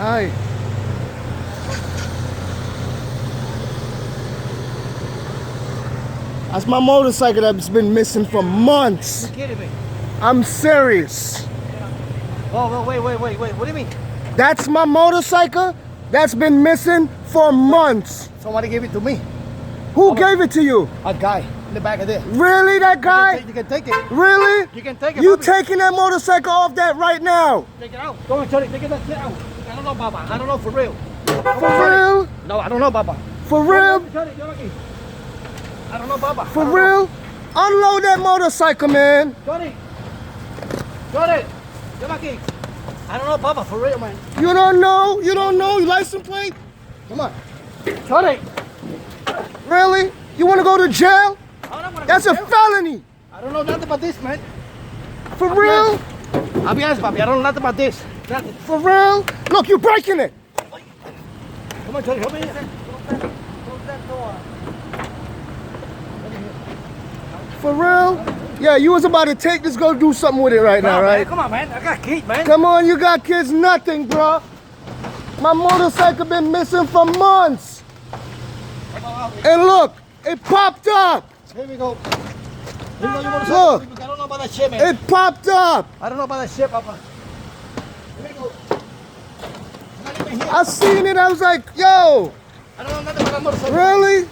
Hi. That's my motorcycle that's been missing for months. You're kidding me. I'm serious. Oh, wait. What do you mean? That's my motorcycle that's been missing for months. Somebody gave it to me. Who gave it to you? A guy in the back of there. Really, that guy? You can take it. Really? You can take it. You Bobby. taking that motorcycle off that right now? Take it out. Go on, Charlie. Take it out. I don't know, Baba. I don't know for real. For real? No, I don't know, Baba. For real? Charlie, you're lucky. I don't know, Baba. For real? Unload that motorcycle, man. Charlie, you're lucky. I don't know, Baba, for real, man. You don't know? You don't know? Your license plate? Come on. Charlie. Really? You want to go to jail? I don't wanna That's go a to jail. felony. I don't know nothing about this, man. For real? I'll be honest, Bobby. I don't know nothing about this. Nothing. For real? Look, you're breaking it. Come on, Charlie. Help me. Close that door. For real? Yeah, you was about to take this, go do something with it right now, Come on, right? man. Come on, man. I got kids, man. Come on, you got kids, nothing, bro. My motorcycle been missing for months. And look, it popped up. Here we go. Here we go. You want to Look. I don't know about that shit, man. It popped up. I don't know about that shit, Papa. Here we go. I'm not even here. I seen it, I was like, yo, I don't know nothing about that motorcycle. really?